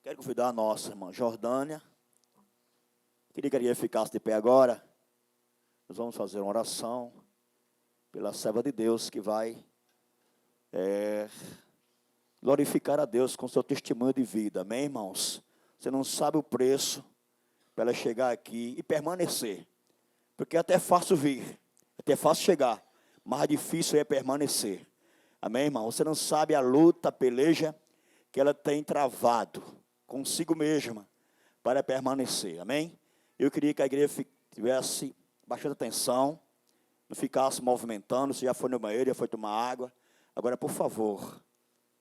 Quero convidar a nossa irmã Jordânia. Queria que ela ficasse de pé agora. Nós vamos fazer uma oração pela serva de Deus que vai glorificar a Deus com seu testemunho de vida. Amém, irmãos? Você não sabe o preço para ela chegar aqui e permanecer. Porque é até fácil vir, até fácil chegar, mas difícil é permanecer. Amém, irmão? Você não sabe a luta, a peleja que ela tem travado consigo mesma para permanecer. Amém? Eu queria que a igreja tivesse bastante atenção, não ficasse movimentando. Se já foi no banheiro, já foi tomar água. Agora, por favor,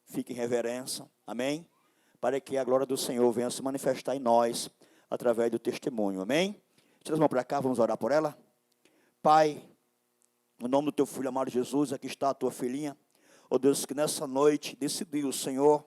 fique em reverência. Amém? Para que a glória do Senhor venha se manifestar em nós através do testemunho. Amém? Tira as mãos para cá, vamos orar por ela. Pai, no nome do teu filho amado Jesus, aqui está a tua filhinha. Ó Deus, que nessa noite decidiu, Senhor,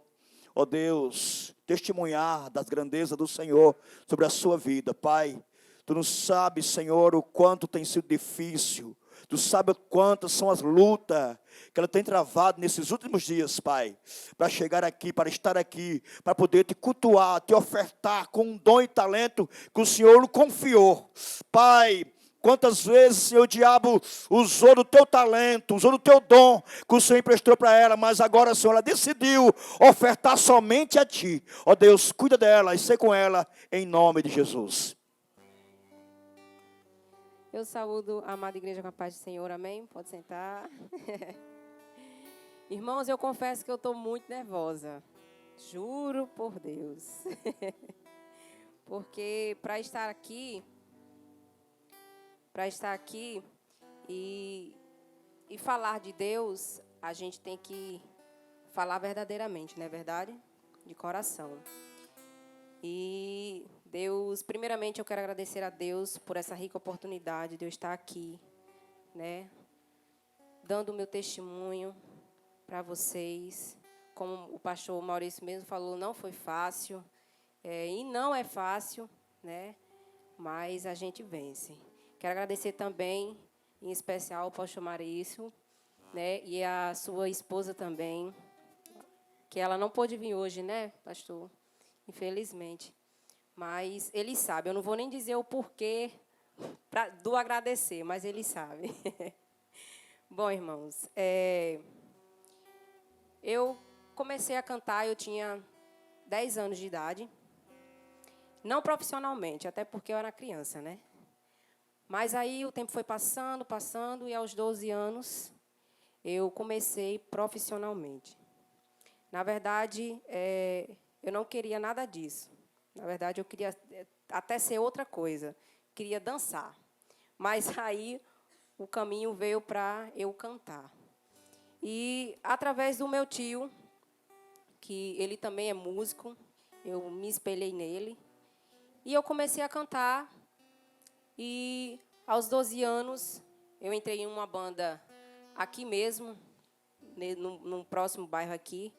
ó Deus, testemunhar das grandezas do Senhor sobre a sua vida. Pai, tu não sabes, Senhor, o quanto tem sido difícil. Tu sabes quantas são as lutas que ela tem travado nesses últimos dias, Pai, para chegar aqui, para estar aqui, para poder te cultuar, te ofertar com um dom e talento que o Senhor confiou. Pai, quantas vezes, Senhor, o diabo usou do teu talento, usou do teu dom que o Senhor emprestou para ela, mas agora, Senhor, ela decidiu ofertar somente a Ti. Ó Deus, cuida dela e ser com ela, em nome de Jesus. Eu saúdo a amada igreja com a paz do Senhor, amém? Pode sentar. Irmãos, eu confesso que eu estou muito nervosa. Juro por Deus. Porque para estar aqui e falar de Deus, a gente tem que falar verdadeiramente, não é verdade? De coração. E Deus, primeiramente eu quero agradecer a Deus por essa rica oportunidade de eu estar aqui, né? Dando o meu testemunho para vocês. Como o pastor Maurício mesmo falou, não foi fácil. E não é fácil, né? Mas a gente vence. Quero agradecer também, em especial, ao pastor Maurício, né? E a sua esposa também, que ela não pôde vir hoje, né, pastor? Infelizmente. Mas ele sabe, eu não vou nem dizer o porquê do agradecer, mas ele sabe. Bom, irmãos, eu comecei a cantar, eu tinha 10 anos de idade. Não profissionalmente, até porque eu era criança, né? Mas aí o tempo foi passando, e aos 12 anos eu comecei profissionalmente. Na verdade, eu não queria nada disso. Na verdade, eu queria até ser outra coisa. Queria dançar. Mas aí o caminho veio para eu cantar. E através do meu tio, que ele também é músico, eu me espelhei nele. E eu comecei a cantar. E aos 12 anos, eu entrei em uma banda aqui mesmo, no próximo bairro aqui,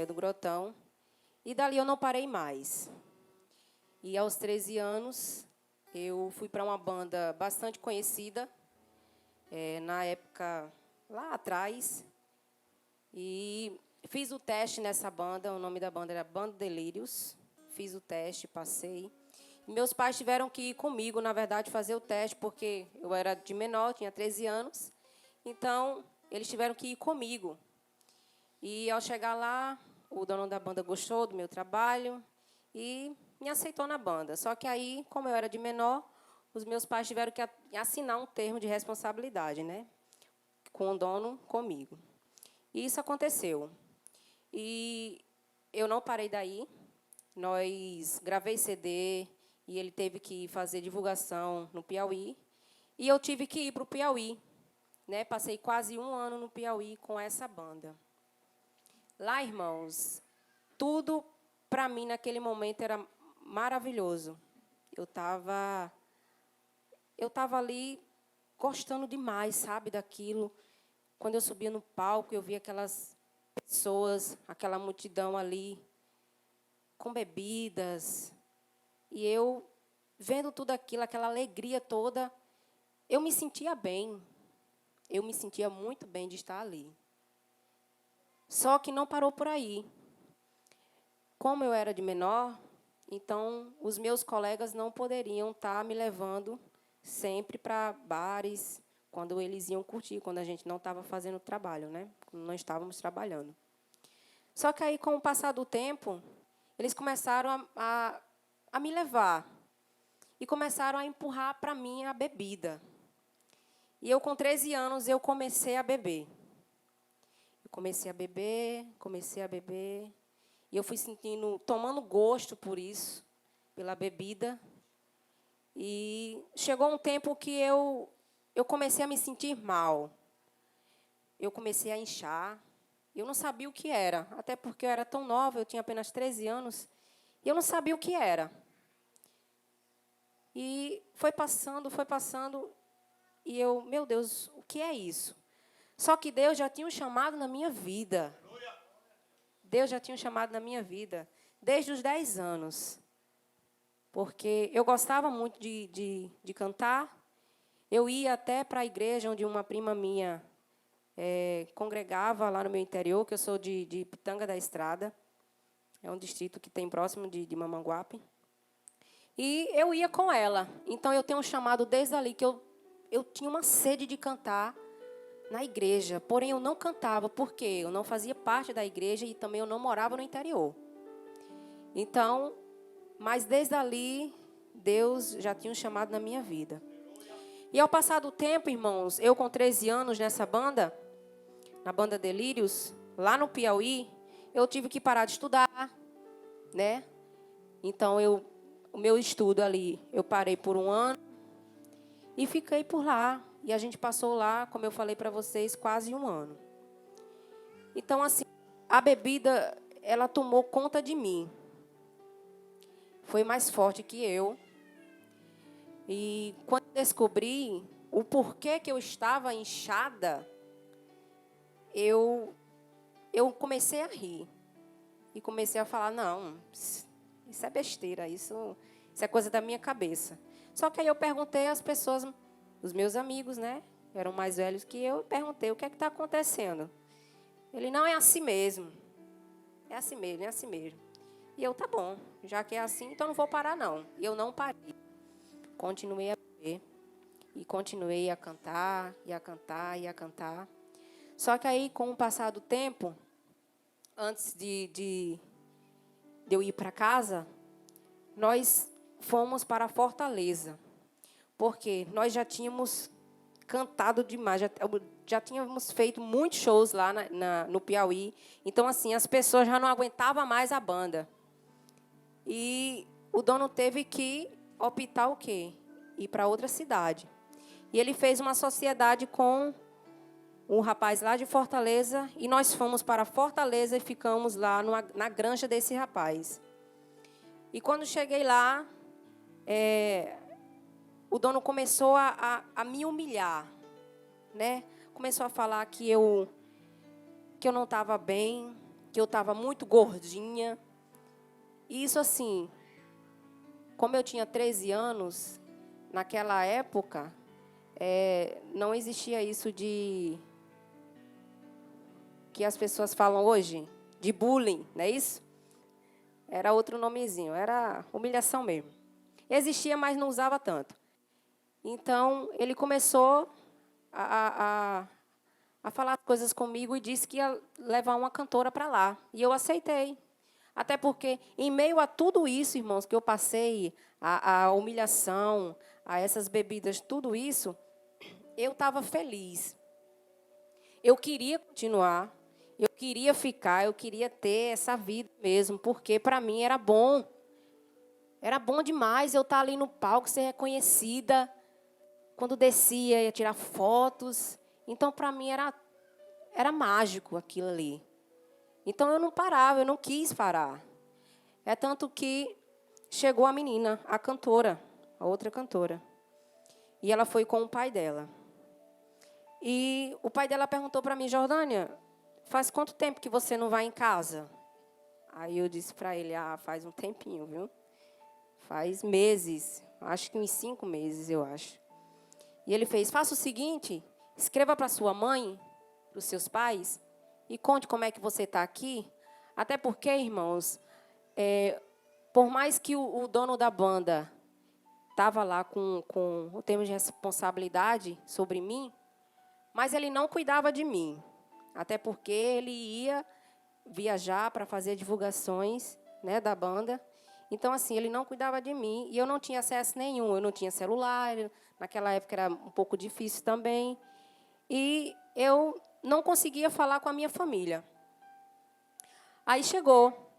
do Grotão. E dali eu não parei mais. E aos 13 anos, eu fui para uma banda bastante conhecida, na época, lá atrás. E fiz o teste nessa banda, o nome da banda era Banda Delírios. Fiz o teste, passei. E meus pais tiveram que ir comigo, na verdade, fazer o teste, porque eu era de menor, tinha 13 anos. Então, eles tiveram que ir comigo. E ao chegar lá, o dono da banda gostou do meu trabalho e me aceitou na banda. Só que aí, como eu era de menor, os meus pais tiveram que assinar um termo de responsabilidade, né? Com o dono comigo. E isso aconteceu. E eu não parei daí. Nós gravei CD e ele teve que fazer divulgação no Piauí. E eu tive que ir para o Piauí, né? Passei quase 1 ano no Piauí com essa banda. Lá, irmãos, tudo para mim naquele momento era maravilhoso. Eu estava ali gostando demais, sabe, daquilo. Quando eu subia no palco, eu via aquelas pessoas, aquela multidão ali, com bebidas. E eu, vendo tudo aquilo, aquela alegria toda, eu me sentia bem. Eu me sentia muito bem de estar ali. Só que não parou por aí. como eu era de menor, então os meus colegas não poderiam estar me levando sempre para bares, quando eles iam curtir, quando a gente não estava fazendo trabalho, né? Quando não estávamos trabalhando. Só que aí, com o passar do tempo, eles começaram a me levar e começaram a empurrar para mim a bebida. E eu, com 13 anos, eu comecei a beber. Eu comecei a beber, e eu fui sentindo, tomando gosto por isso, pela bebida. E chegou um tempo que eu comecei a me sentir mal. Eu comecei a inchar. Eu não sabia o que era, até porque eu era tão nova, eu tinha apenas 13 anos, e eu não sabia o que era. E foi passando, e eu, meu Deus, o que é isso? Só que Deus já tinha um chamado na minha vida. Deus já tinha um chamado na minha vida, desde os 10 anos. Porque eu gostava muito de cantar. Eu ia até para a igreja onde uma prima minha congregava lá no meu interior, que eu sou de Pitanga da Estrada. É um distrito que tem próximo de Mamanguape. E eu ia com ela. Então, eu tenho um chamado desde ali, que eu tinha uma sede de cantar na igreja. Porém, eu não cantava, porque eu não fazia parte da igreja e também eu não morava no interior. Então, mas desde ali, Deus já tinha um chamado na minha vida. E ao passar do tempo, irmãos, eu com 13 anos nessa banda, na banda Delírios, lá no Piauí, eu tive que parar de estudar, né? Então, o meu estudo ali, eu parei por 1 ano e fiquei por lá. E a gente passou lá, como eu falei para vocês, quase 1 ano. Então, assim, a bebida, ela tomou conta de mim. Foi mais forte que eu. E quando eu descobri o porquê que eu estava inchada, eu comecei a rir. E comecei a falar, não, isso é besteira, isso é coisa da minha cabeça. Só que aí eu perguntei às pessoas, os meus amigos, né? Eram mais velhos que eu, perguntei, o que é que está acontecendo? Ele, não, é assim mesmo. É assim mesmo, é assim mesmo. E eu, tá bom, já que é assim, então não vou parar, não. E eu não parei. Continuei a beber. E continuei a cantar, e a cantar, e a cantar. Só que aí, com o passar do tempo, antes de eu ir para casa, nós fomos para Fortaleza. Porque nós já tínhamos cantado demais, já tínhamos feito muitos shows lá no Piauí. Então, assim, as pessoas já não aguentavam mais a banda. E o dono teve que optar o quê? Ir para outra cidade. E ele fez uma sociedade com um rapaz lá de Fortaleza, e nós fomos para Fortaleza e ficamos lá na granja desse rapaz. E quando cheguei lá, o dono começou a me humilhar, né? Começou a falar que eu não estava bem, que eu estava muito gordinha. E isso, assim, como eu tinha 13 anos, naquela época, não existia isso que as pessoas falam hoje, de bullying, não é isso? Era outro nomezinho, era humilhação mesmo. Existia, mas não usava tanto. Então, ele começou a falar coisas comigo e disse que ia levar uma cantora para lá. E eu aceitei. Até porque, em meio a tudo isso, irmãos, que eu passei, a humilhação, a essas bebidas, tudo isso, eu estava feliz. Eu queria continuar, eu queria ficar, eu queria ter essa vida mesmo, porque para mim era bom. Era bom demais eu estar ali no palco, ser reconhecida. Quando descia, ia tirar fotos. Então, para mim, era mágico aquilo ali. Então, eu não parava, eu não quis parar. É tanto que chegou a menina, a cantora, a outra cantora. E ela foi com o pai dela. E o pai dela perguntou para mim, Jordânia, faz quanto tempo que você não vai em casa? Aí eu disse para ele, faz um tempinho, viu? Faz meses, acho que uns 5 meses, eu acho. E ele fez, faça o seguinte, escreva para sua mãe, para os seus pais, e conte como é que você está aqui. Até porque, irmãos, por mais que o dono da banda estava lá com o termo de responsabilidade sobre mim, mas ele não cuidava de mim. Até porque ele ia viajar para fazer divulgações, né, da banda. Então, assim, ele não cuidava de mim e eu não tinha acesso nenhum. Eu não tinha celular, naquela época era um pouco difícil também. E eu não conseguia falar com a minha família. Aí chegou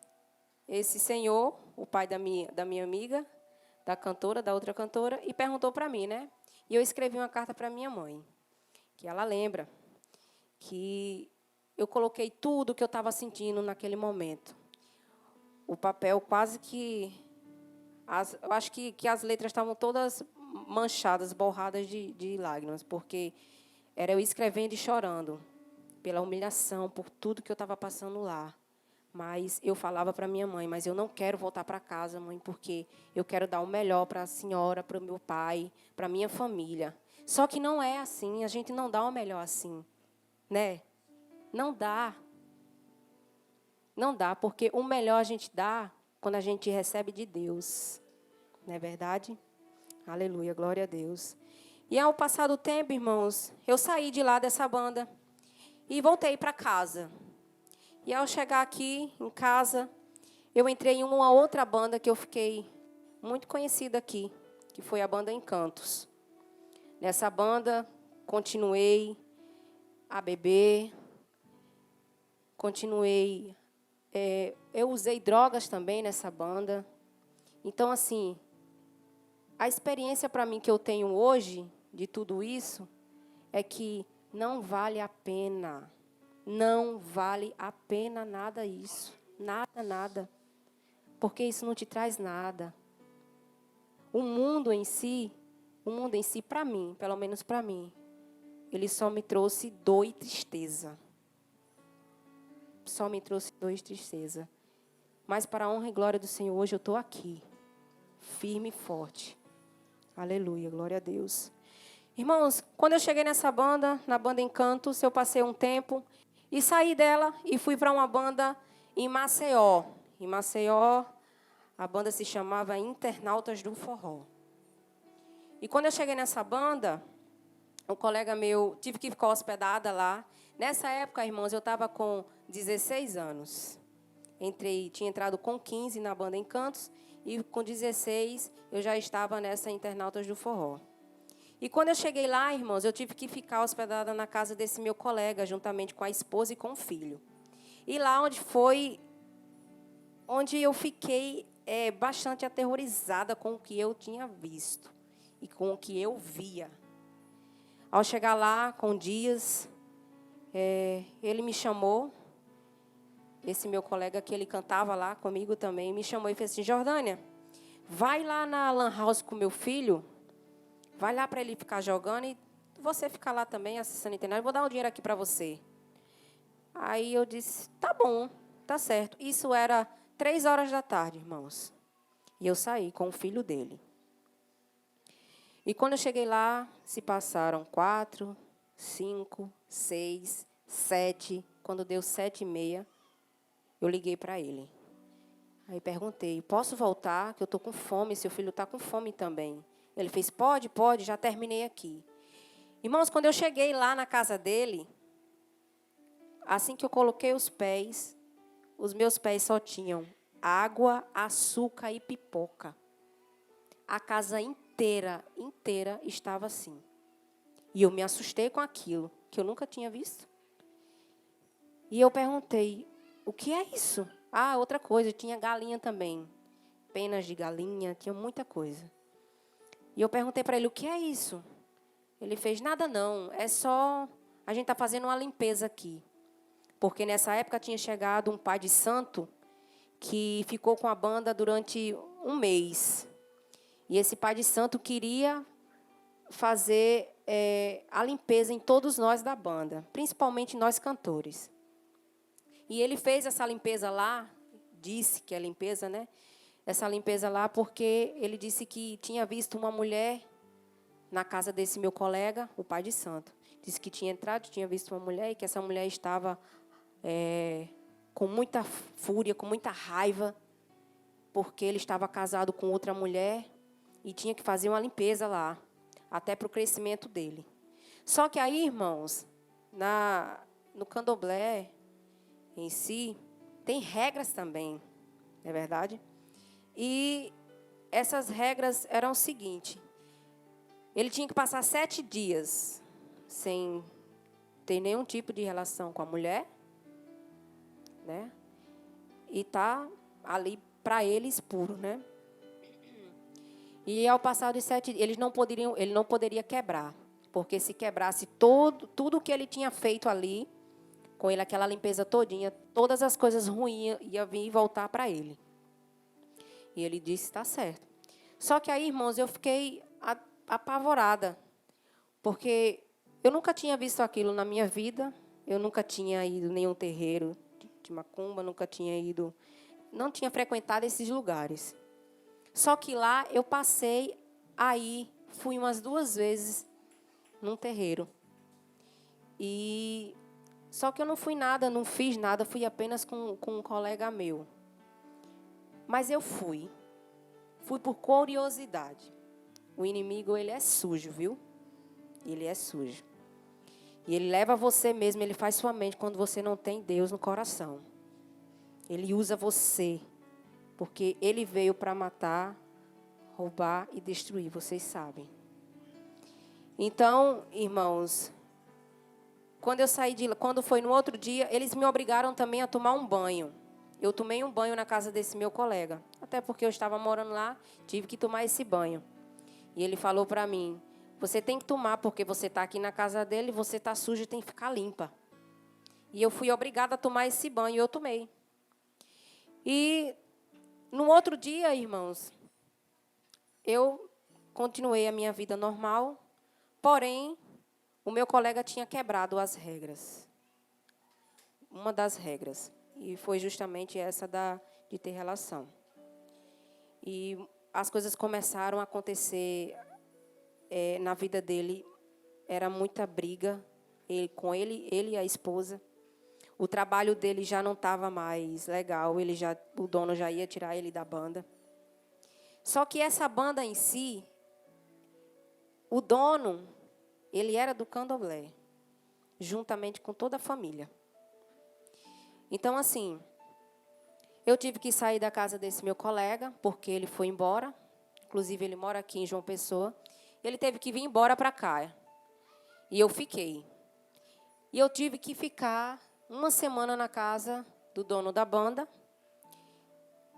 esse senhor, o pai da minha amiga, da outra cantora, e perguntou para mim, né? E eu escrevi uma carta para minha mãe, que ela lembra que eu coloquei tudo o que eu estava sentindo naquele momento. O papel quase que... eu acho que as letras estavam todas manchadas, borradas de lágrimas, porque era eu escrevendo e chorando pela humilhação, por tudo que eu estava passando lá. Mas eu falava para minha mãe, mas eu não quero voltar para casa, mãe, porque eu quero dar o melhor para a senhora, para o meu pai, para a minha família. Só que não é assim, a gente não dá o melhor assim, né? Não dá. Não dá, porque o melhor a gente dá quando a gente recebe de Deus. Não é verdade? Aleluia, glória a Deus. E ao passar do tempo, irmãos, eu saí de lá dessa banda e voltei para casa. E ao chegar aqui em casa, eu entrei em uma outra banda que eu fiquei muito conhecida aqui, que foi a banda Encantos. Nessa banda, continuei a beber, eu usei drogas também nessa banda. Então, assim, a experiência para mim que eu tenho hoje, de tudo isso, é que não vale a pena. Não vale a pena nada isso. Nada, nada. Porque isso não te traz nada. O mundo em si, para mim, pelo menos para mim, ele só me trouxe dor e tristeza. Só me trouxe dor e tristeza. Mas para a honra e glória do Senhor, hoje eu estou aqui. Firme e forte. Aleluia, glória a Deus. Irmãos, quando eu cheguei nessa banda, na banda Encantos, eu passei um tempo e saí dela e fui para uma banda em Maceió. Em Maceió, a banda se chamava Internautas do Forró. E quando eu cheguei nessa banda, um colega meu, tive que ficar hospedada lá. Nessa época, irmãos, eu estava com 16 anos. Tinha entrado com 15 na banda Encantos e com 16 eu já estava nessa Internautas do Forró. E quando eu cheguei lá, irmãos, eu tive que ficar hospedada na casa desse meu colega, juntamente com a esposa e com o filho. E lá onde eu fiquei bastante aterrorizada com o que eu tinha visto e com o que eu via. Ao chegar lá, com Dias, ele me chamou, esse meu colega que ele cantava lá comigo também, me chamou e fez assim: Jordânia, vai lá na Lan House com meu filho, vai lá para ele ficar jogando e você ficar lá também assistindo a internet, eu vou dar um dinheiro aqui para você. Aí eu disse, tá bom, tá certo. Isso era 3 horas da tarde, irmãos. E eu saí com o filho dele. E quando eu cheguei lá, se passaram 4, 5, 6, 7. Quando deu 7h30, eu liguei para ele. Aí perguntei, posso voltar? Que eu estou com fome, seu filho está com fome também. Ele fez, pode, já terminei aqui. Irmãos, quando eu cheguei lá na casa dele, assim que eu coloquei os meus pés só tinham água, açúcar e pipoca. A casa inteira estava assim. E eu me assustei com aquilo, que eu nunca tinha visto. E eu perguntei, o que é isso? Ah, outra coisa, tinha galinha também. Penas de galinha, tinha muita coisa. E eu perguntei para ele, o que é isso? Ele fez, nada não, é só... A gente está fazendo uma limpeza aqui. Porque nessa época tinha chegado um pai de santo que ficou com a banda durante um mês. E esse pai de santo queria fazer a limpeza em todos nós da banda, principalmente nós cantores. E ele fez essa limpeza lá, disse que é limpeza, né? Essa limpeza lá porque ele disse que tinha visto uma mulher na casa desse meu colega, o pai de santo. Disse que tinha entrado, tinha visto uma mulher e que essa mulher estava com muita fúria, com muita raiva. porque ele estava casado com outra mulher e tinha que fazer uma limpeza lá, até para o crescimento dele. Só que aí, irmãos, no candomblé em si, tem regras também, não é verdade? E essas regras eram o seguinte: ele tinha que passar 7 dias sem ter nenhum tipo de relação com a mulher, né? E tá ali para eles puro, né? E ao passar dos 7 dias, ele não poderia quebrar, porque se quebrasse tudo que ele tinha feito ali, com ele aquela limpeza todinha, todas as coisas ruins iam vir e voltar para ele. E ele disse, está certo. Só que aí, irmãos, eu fiquei apavorada, porque eu nunca tinha visto aquilo na minha vida, eu nunca tinha ido em nenhum terreiro de macumba, não tinha frequentado esses lugares. Só que lá eu passei aí, fui umas 2 vezes num terreiro. Só que eu não fiz nada, fui apenas com um colega meu. Mas eu fui por curiosidade. O inimigo, ele é sujo, viu? Ele é sujo. E ele leva você mesmo, ele faz sua mente quando você não tem Deus no coração. Ele usa você, porque ele veio para matar, roubar e destruir, vocês sabem. Então, irmãos, quando foi no outro dia, eles me obrigaram também a tomar um banho. Eu tomei um banho na casa desse meu colega, até porque eu estava morando lá, tive que tomar esse banho. E ele falou para mim, você tem que tomar, porque você está aqui na casa dele, você está suja e tem que ficar limpa. E eu fui obrigada a tomar esse banho, e eu tomei. E no outro dia, irmãos, eu continuei a minha vida normal, porém, o meu colega tinha quebrado as regras. Uma das regras. E foi justamente essa de ter relação. E as coisas começaram a acontecer na vida dele. Era muita briga com ele e a esposa. O trabalho dele já não estava mais legal. O dono já ia tirar ele da banda. Só que essa banda em si, o dono, ele era do candomblé, juntamente com toda a família. Então, assim, eu tive que sair da casa desse meu colega, porque ele foi embora. Inclusive, ele mora aqui em João Pessoa. Ele teve que vir embora para cá. E eu fiquei. E eu tive que ficar 1 semana na casa do dono da banda,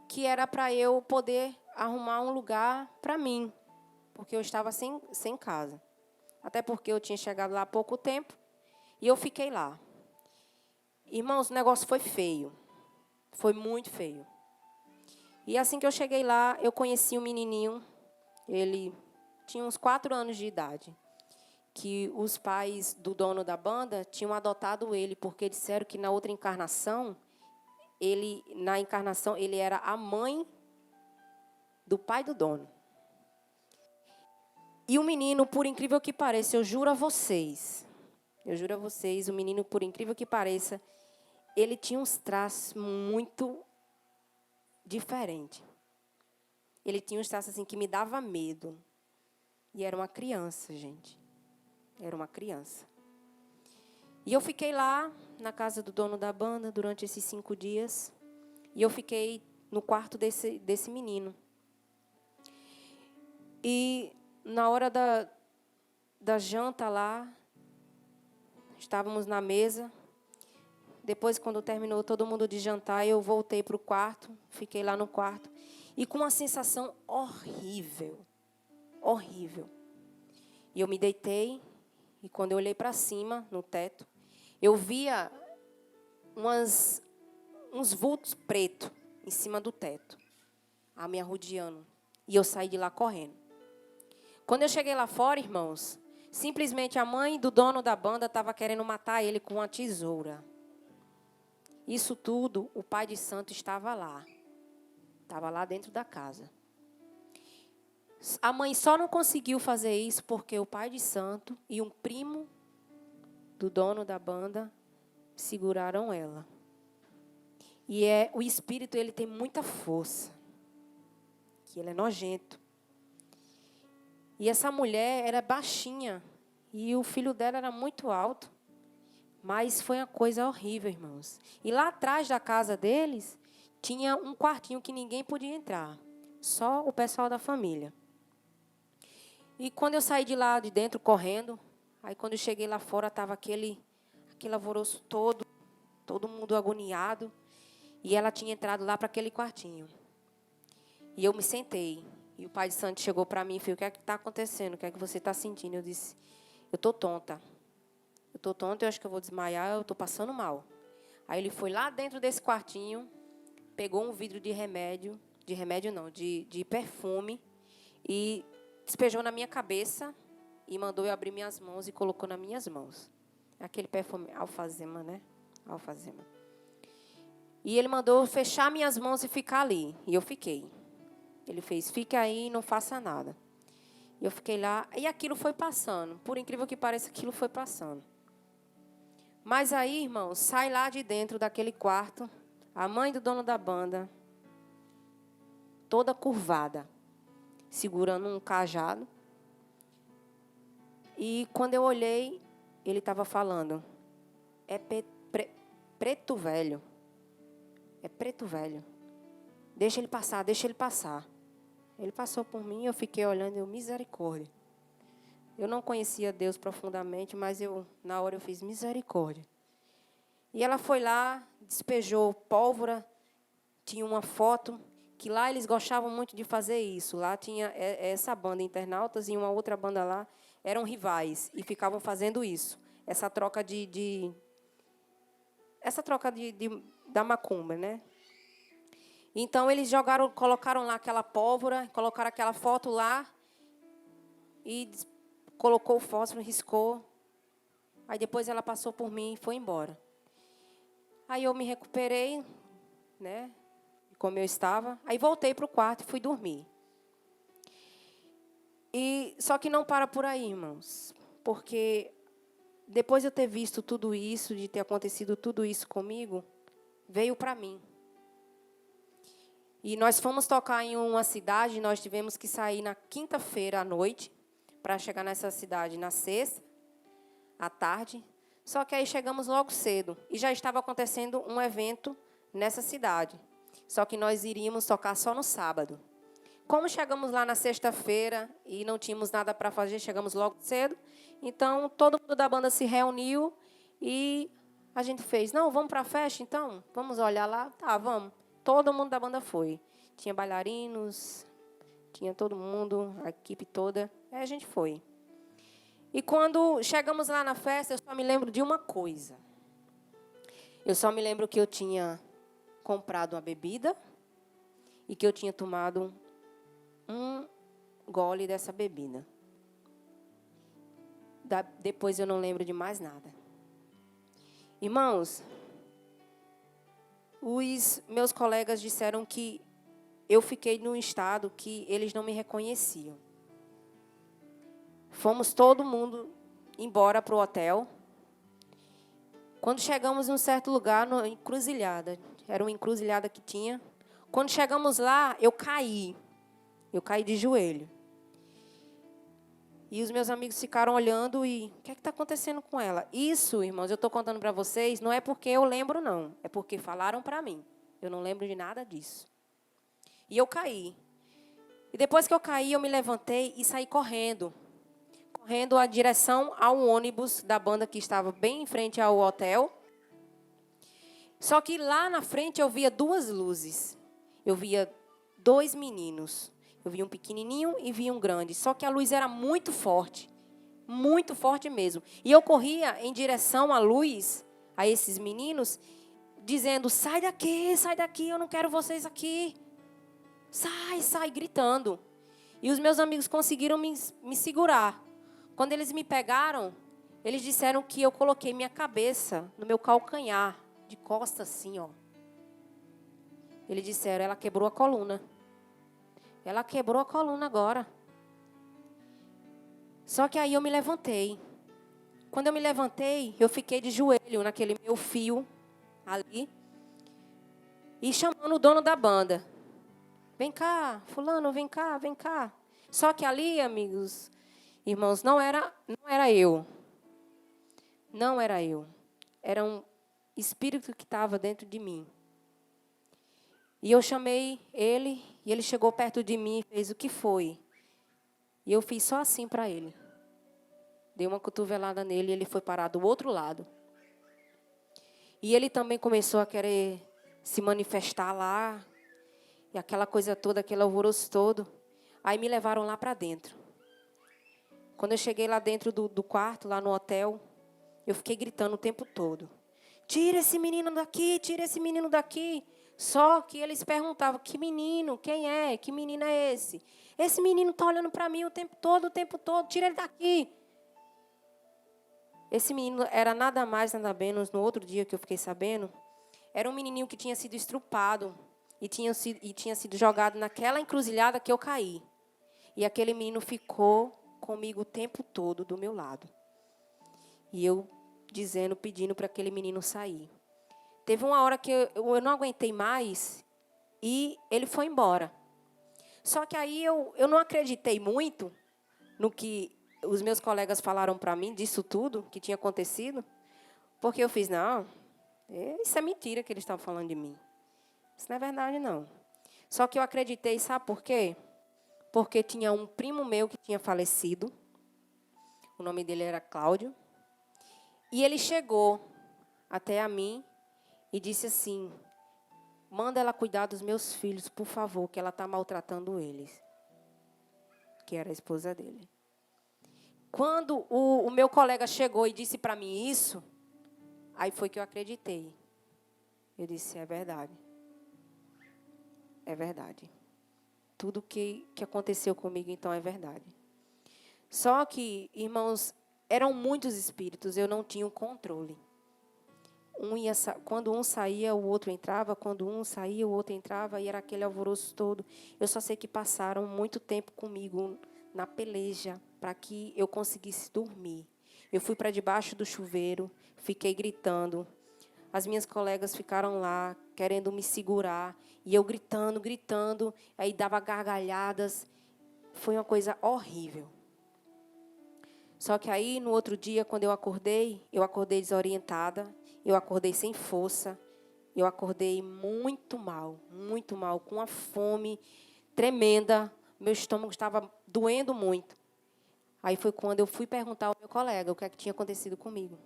que era para eu poder arrumar um lugar para mim, porque eu estava sem casa. Até porque eu tinha chegado lá há pouco tempo, e eu fiquei lá. Irmãos, o negócio foi feio. Foi muito feio. E assim que eu cheguei lá, eu conheci um menininho. Ele tinha uns 4 anos de idade. Que os pais do dono da banda tinham adotado ele, porque disseram que na outra encarnação, ele era a mãe do pai do dono. E o menino, por incrível que pareça, eu juro a vocês, o menino, por incrível que pareça, ele tinha uns traços muito diferentes. Ele tinha uns traços assim que me dava medo. E era uma criança, gente. Era uma criança. E eu fiquei lá, na casa do dono da banda, durante esses 5 dias. E eu fiquei no quarto desse menino. E na hora da janta lá, estávamos na mesa. Depois, quando terminou todo mundo de jantar, eu voltei para o quarto, fiquei lá no quarto. E com uma sensação horrível. Horrível. E eu me deitei, e quando eu olhei para cima, no teto, eu via uns vultos pretos em cima do teto, me arrodeando. E eu saí de lá correndo. Quando eu cheguei lá fora, irmãos, simplesmente a mãe do dono da banda estava querendo matar ele com uma tesoura. Isso tudo, o pai de santo estava lá. Estava lá dentro da casa. A mãe só não conseguiu fazer isso porque o pai de santo e um primo do dono da banda seguraram ela. E o espírito, ele tem muita força. que ele é nojento. E essa mulher era baixinha. E o filho dela era muito alto. Mas foi uma coisa horrível, irmãos. E lá atrás da casa deles, tinha um quartinho que ninguém podia entrar. Só o pessoal da família. E quando eu saí de lá de dentro correndo, aí quando eu cheguei lá fora, estava aquele alvoroço todo mundo agoniado. E ela tinha entrado lá para aquele quartinho. E eu me sentei. E o pai de santo chegou para mim e falou: o que é que está acontecendo? O que é que você está sentindo? Eu disse: eu estou tonta. Eu acho que eu vou desmaiar, eu estou passando mal. Aí ele foi lá dentro desse quartinho, pegou um vidro de perfume, e despejou na minha cabeça e mandou eu abrir minhas mãos e colocou nas minhas mãos. Aquele perfume, alfazema, né? Alfazema. E ele mandou fechar minhas mãos e ficar ali. E eu fiquei. Ele fez: fique aí e não faça nada. E eu fiquei lá, e aquilo foi passando. Por incrível que pareça, aquilo foi passando. Mas aí, irmãos, sai lá de dentro daquele quarto, a mãe do dono da banda, toda curvada, segurando um cajado. E quando eu olhei, ele estava falando: é preto velho. É preto velho. Deixa ele passar, deixa ele passar. Ele passou por mim, eu fiquei olhando, misericórdia. Eu não conhecia Deus profundamente, mas na hora eu fiz misericórdia. E ela foi lá, despejou pólvora, tinha uma foto, que lá eles gostavam muito de fazer isso. Lá tinha essa banda, Internautas, e uma outra banda lá, eram rivais, e ficavam fazendo isso. Essa troca da macumba, né? Então, eles colocaram lá aquela pólvora, colocaram aquela foto lá, e colocou o fósforo, riscou. Aí depois ela passou por mim e foi embora. Aí eu me recuperei, né, como eu estava. Aí voltei para o quarto e fui dormir. Só que não para por aí, irmãos. Porque depois de eu ter visto tudo isso, de ter acontecido tudo isso comigo, veio para mim. E nós fomos tocar em uma cidade, nós tivemos que sair na quinta-feira à noite, para chegar nessa cidade na sexta, à tarde. Só que aí chegamos logo cedo, e já estava acontecendo um evento nessa cidade. Só que nós iríamos tocar só no sábado. Como chegamos lá na sexta-feira e não tínhamos nada para fazer, chegamos logo cedo, então todo mundo da banda se reuniu e a gente fez: não, vamos para a festa então? Vamos olhar lá? Tá, vamos. Todo mundo da banda foi. Tinha bailarinos, tinha todo mundo, a equipe toda. Aí a gente foi. E quando chegamos lá na festa, eu só me lembro de uma coisa. Eu só me lembro que eu tinha comprado uma bebida e que eu tinha tomado um gole dessa bebida. Depois eu não lembro de mais nada. Irmãos, os meus colegas disseram que eu fiquei num estado que eles não me reconheciam. Fomos todo mundo embora para o hotel. Quando chegamos em um certo lugar, numa encruzilhada, era uma encruzilhada que tinha. Quando chegamos lá, eu caí de joelho. E os meus amigos ficaram olhando e: o que é que está acontecendo com ela? Isso, irmãos, eu estou contando para vocês, não é porque eu lembro, não. É porque falaram para mim. Eu não lembro de nada disso. E eu caí. E depois que eu caí, eu me levantei e saí correndo. Correndo a direção ao ônibus da banda que estava bem em frente ao hotel. Só que lá na frente eu via duas luzes. Eu via dois meninos. Eu vi um pequenininho e vi um grande. Só que a luz era muito forte mesmo. E eu corria em direção à luz, a esses meninos, dizendo: sai daqui, eu não quero vocês aqui. Sai, gritando. E os meus amigos conseguiram me segurar. Quando eles me pegaram, eles disseram que eu coloquei minha cabeça no meu calcanhar, de costas assim, ó. Eles disseram: ela quebrou a coluna. Ela quebrou a coluna agora. Só que aí eu me levantei. Quando eu me levantei, eu fiquei de joelho naquele meu fio ali. E chamando o dono da banda. Vem cá, fulano, vem cá, vem cá. Só que ali, amigos, irmãos, não era eu. Não era eu. Era um espírito que estava dentro de mim. E eu chamei ele, e ele chegou perto de mim e fez: o que foi? E eu fiz só assim para ele. Dei uma cotovelada nele e ele foi parar do outro lado. E ele também começou a querer se manifestar lá. E aquela coisa toda, aquele alvoroço todo. Aí me levaram lá para dentro. Quando eu cheguei lá dentro do quarto, lá no hotel, eu fiquei gritando o tempo todo: tira esse menino daqui, tira esse menino daqui. Só que eles perguntavam: que menino? Quem é? Que menino é esse? Esse menino está olhando para mim o tempo todo, tira ele daqui. Esse menino era nada mais, nada menos, no outro dia que eu fiquei sabendo, era um menininho que tinha sido estrupado e tinha sido jogado naquela encruzilhada que eu caí. E aquele menino ficou comigo o tempo todo do meu lado. E eu pedindo para aquele menino sair. Teve uma hora que eu não aguentei mais e ele foi embora. Só que aí eu não acreditei muito no que os meus colegas falaram para mim, disso tudo que tinha acontecido, porque eu fiz: não, isso é mentira que eles estavam falando de mim. Isso não é verdade, não. Só que eu acreditei, sabe por quê? Porque tinha um primo meu que tinha falecido, o nome dele era Cláudio, e ele chegou até a mim e disse assim: manda ela cuidar dos meus filhos, por favor, que ela está maltratando eles. Que era a esposa dele. Quando o meu colega chegou e disse para mim isso, aí foi que eu acreditei. Eu disse: é verdade. É verdade. Tudo que aconteceu comigo, então, é verdade. Só que, irmãos, eram muitos espíritos, eu não tinha o controle. Quando um saía, o outro entrava. Quando um saía, o outro entrava. E era aquele alvoroço todo. Eu só sei que passaram muito tempo comigo na peleja para que eu conseguisse dormir. Eu fui para debaixo do chuveiro, fiquei gritando. As minhas colegas ficaram lá, querendo me segurar. E eu gritando. Aí dava gargalhadas. Foi uma coisa horrível. Só que aí, no outro dia, quando eu acordei desorientada. Eu acordei sem força. Eu acordei muito mal, com uma fome tremenda. Meu estômago estava doendo muito. Aí foi quando eu fui perguntar ao meu colega o que é que tinha acontecido comigo.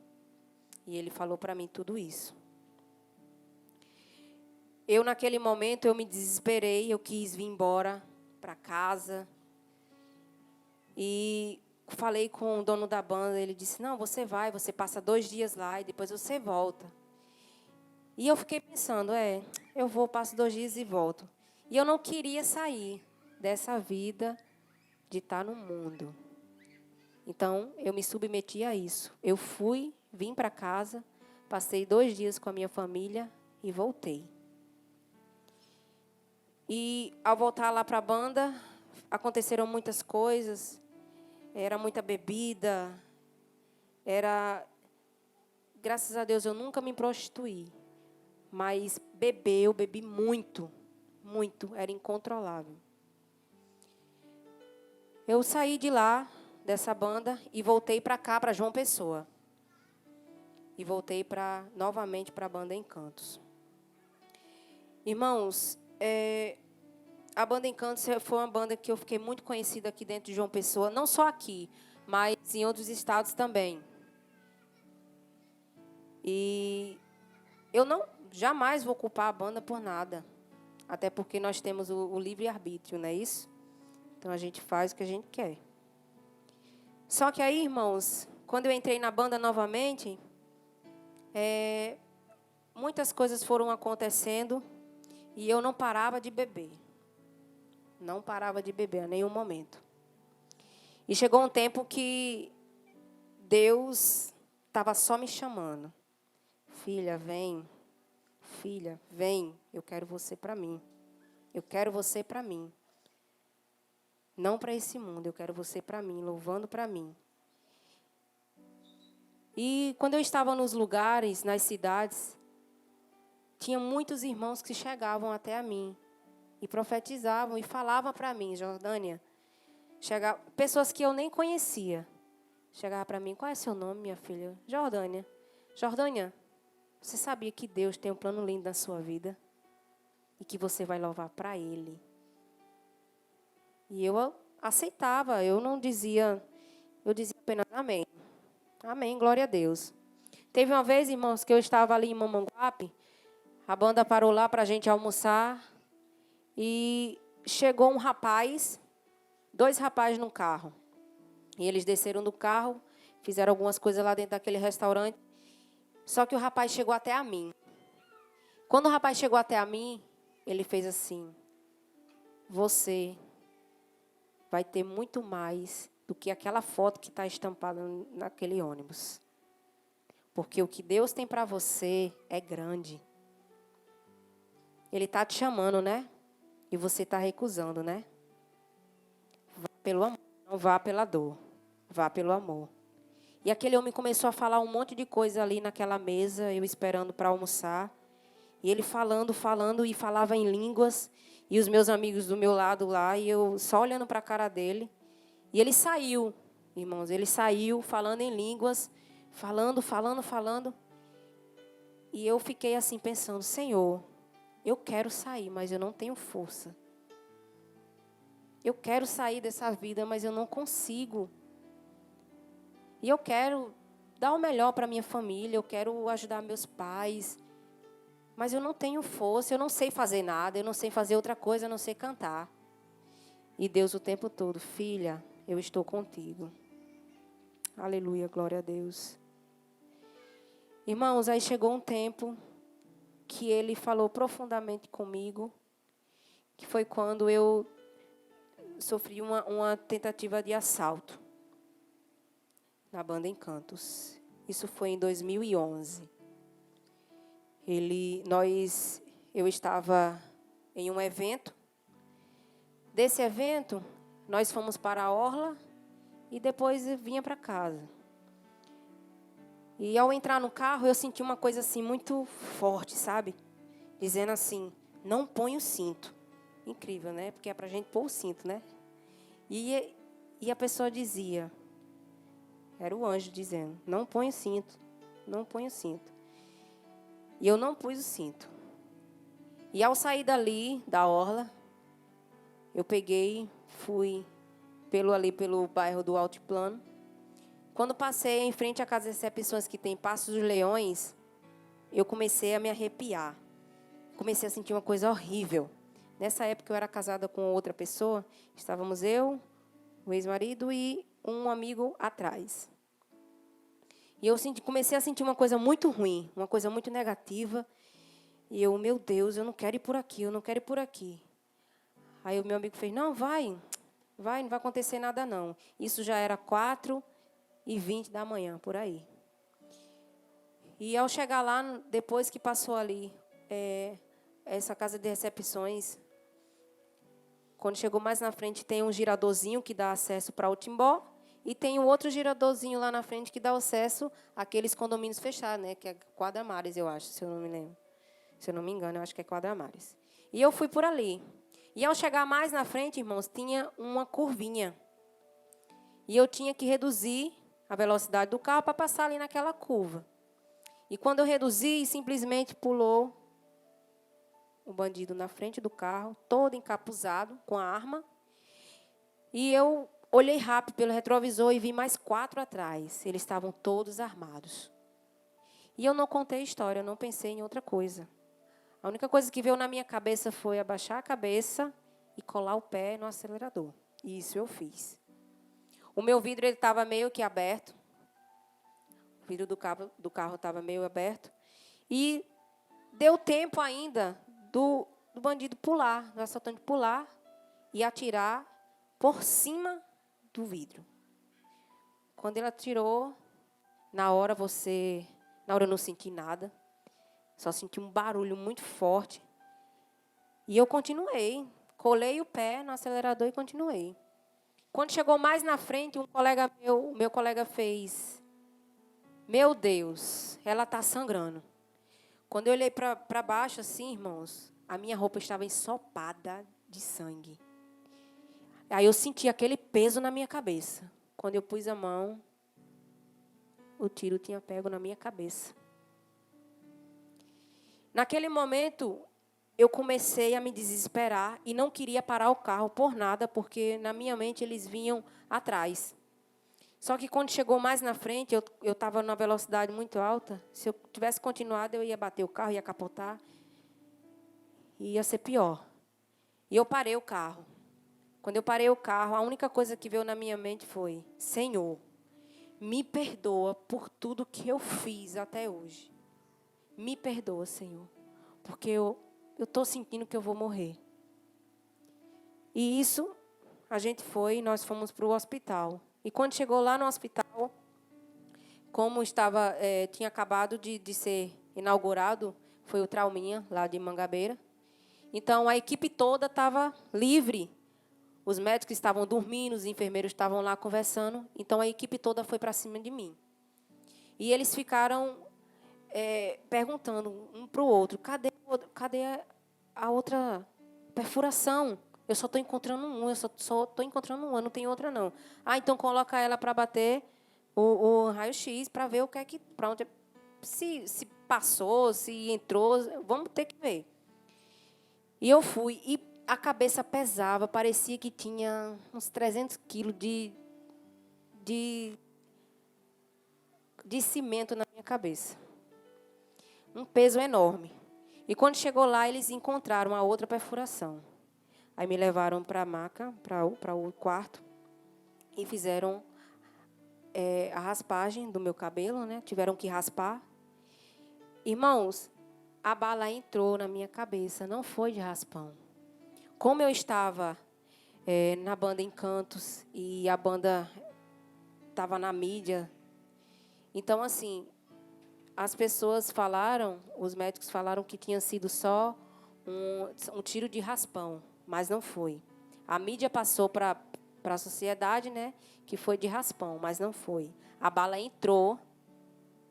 E ele falou para mim tudo isso. Eu, naquele momento, eu me desesperei. Eu quis vir embora para casa. E falei com o dono da banda. Ele disse: não, você passa 2 dias lá e depois você volta. E eu fiquei pensando: eu vou, passo 2 dias e volto. E eu não queria sair dessa vida de estar no mundo. Então, eu me submeti a isso. Eu vim para casa, passei 2 dias com a minha família e voltei. E, ao voltar lá para a banda, aconteceram muitas coisas. Era muita bebida. Graças a Deus, eu nunca me prostituí. Mas eu bebi muito, muito, era incontrolável. Eu saí de lá, dessa banda, e voltei para cá, para João Pessoa. E voltei novamente para a banda Encantos. Irmãos, a banda Encantos foi uma banda que eu fiquei muito conhecida aqui dentro de João Pessoa, não só aqui, mas em outros estados também. E eu jamais vou culpar a banda por nada. Até porque nós temos o livre-arbítrio, não é isso? Então, a gente faz o que a gente quer. Só que aí, irmãos, quando eu entrei na banda novamente, muitas coisas foram acontecendo e eu não parava de beber. Não parava de beber a nenhum momento. E chegou um tempo que Deus estava só me chamando. Filha, vem. Filha, vem. Eu quero você para mim. Eu quero você para mim. Não para esse mundo, eu quero você para mim, louvando para mim. E quando eu estava nos lugares, nas cidades, tinha muitos irmãos que chegavam até a mim e profetizavam e falavam para mim, Jordânia, pessoas que eu nem conhecia, chegavam para mim, qual é seu nome, minha filha? Jordânia. Jordânia, você sabia que Deus tem um plano lindo na sua vida? E que você vai louvar para Ele? E eu aceitava, eu não dizia, eu dizia apenas amém. Amém, glória a Deus. Teve uma vez, irmãos, que eu estava ali em Mamanguape, a banda parou lá para a gente almoçar e chegou um rapaz, 2 rapazes no carro. E eles desceram do carro, fizeram algumas coisas lá dentro daquele restaurante. Só que o rapaz chegou até a mim. Quando o rapaz chegou até a mim, ele fez assim: você vai ter muito mais do que aquela foto que está estampada naquele ônibus. Porque o que Deus tem para você é grande. Ele está te chamando, né? E você está recusando, né? Vá pelo amor, não vá pela dor. Vá pelo amor. E aquele homem começou a falar um monte de coisa ali naquela mesa, eu esperando para almoçar. E ele falando e falava em línguas. E os meus amigos do meu lado lá, e eu só olhando para a cara dele. E ele saiu, irmãos, ele saiu falando em línguas, falando. E eu fiquei assim pensando, Senhor, eu quero sair, mas eu não tenho força. Eu quero sair dessa vida, mas eu não consigo. E eu quero dar o melhor para minha família, eu quero ajudar meus pais. Mas eu não tenho força, eu não sei fazer nada, eu não sei fazer outra coisa, eu não sei cantar. E Deus o tempo todo, filha, eu estou contigo. Aleluia, glória a Deus. Irmãos, aí chegou um tempo que ele falou profundamente comigo, que foi quando eu sofri uma tentativa de assalto na banda Encantos. Isso foi em 2011. Eu estava em um evento. Desse evento, nós fomos para a orla e depois vinha para casa. E ao entrar no carro, eu senti uma coisa assim muito forte, sabe? Dizendo assim, não põe o cinto. Incrível, né? Porque é para a gente pôr o cinto, né? E a pessoa dizia, era o anjo dizendo, não põe o cinto, não põe o cinto. E eu não pus o cinto. E ao sair dali, da orla, eu fui pelo bairro do Altiplano. Quando passei em frente à casa de recepções que tem Passos dos Leões, eu comecei a me arrepiar. Comecei a sentir uma coisa horrível. Nessa época eu era casada com outra pessoa. Estávamos eu, o ex-marido e um amigo atrás. E eu comecei a sentir uma coisa muito ruim, uma coisa muito negativa. E eu, meu Deus, eu não quero ir por aqui, eu não quero ir por aqui. Aí o meu amigo fez, não vai, não vai acontecer nada não. Isso já era 4h20 da manhã, por aí. E ao chegar lá, depois que passou ali, essa casa de recepções, quando chegou mais na frente, tem um giradorzinho que dá acesso para o Timbó. E tem um outro giradorzinho lá na frente que dá acesso àqueles condomínios fechados, né? Que é Quadra-Mares, eu acho, se eu não me lembro. Se eu não me engano, eu acho que é Quadra-Mares. E eu fui por ali. E ao chegar mais na frente, irmãos, tinha uma curvinha. E eu tinha que reduzir a velocidade do carro para passar ali naquela curva. E quando eu reduzi, simplesmente pulou o bandido na frente do carro, todo encapuzado, com a arma. E eu olhei rápido pelo retrovisor e vi mais 4 atrás. Eles estavam todos armados. E eu não contei a história, eu não pensei em outra coisa. A única coisa que veio na minha cabeça foi abaixar a cabeça e colar o pé no acelerador. E isso eu fiz. O meu vidro estava meio que aberto. O vidro do carro estava meio aberto. E deu tempo ainda do bandido pular, do assaltante pular e atirar por cima do vidro. Quando ele atirou, na hora eu não senti nada. Só senti um barulho muito forte. E eu continuei. Colei o pé no acelerador e continuei. Quando chegou mais na frente, o meu colega fez, meu Deus, ela está sangrando. Quando eu olhei para baixo assim, irmãos, a minha roupa estava ensopada de sangue. Aí eu senti aquele peso na minha cabeça. Quando eu pus a mão, o tiro tinha pego na minha cabeça. Naquele momento, eu comecei a me desesperar e não queria parar o carro por nada, porque na minha mente eles vinham atrás. Só que quando chegou mais na frente, eu estava numa velocidade muito alta. Se eu tivesse continuado, eu ia bater o carro, ia capotar. E ia ser pior. E eu parei o carro. Quando eu parei o carro, a única coisa que veio na minha mente foi: Senhor, me perdoa por tudo que eu fiz até hoje. Me perdoa, Senhor, porque eu estou sentindo que eu vou morrer. E isso, nós fomos para o hospital. E quando chegou lá no hospital, como tinha acabado de ser inaugurado, foi o Trauminha, lá de Mangabeira. Então, a equipe toda estava livre. Os médicos estavam dormindo, os enfermeiros estavam lá conversando. Então, a equipe toda foi para cima de mim. E eles ficaram perguntando um para o outro: cadê a outra perfuração? Eu só estou encontrando uma, não tem outra não. Então coloca ela para bater o raio-x para ver para onde se passou, se entrou, vamos ter que ver. E eu fui, e a cabeça pesava, parecia que tinha uns 300 quilos de cimento na minha cabeça. Um peso enorme. E quando chegou lá, eles encontraram a outra perfuração. Aí me levaram para a maca, para o quarto, e fizeram a raspagem do meu cabelo, né? Tiveram que raspar. Irmãos, a bala entrou na minha cabeça, não foi de raspão. Como eu estava na banda Encantos e a banda estava na mídia, então, assim, as pessoas falaram, os médicos falaram que tinha sido só um tiro de raspão, mas não foi. A mídia passou para a sociedade, né, que foi de raspão, mas não foi. A bala entrou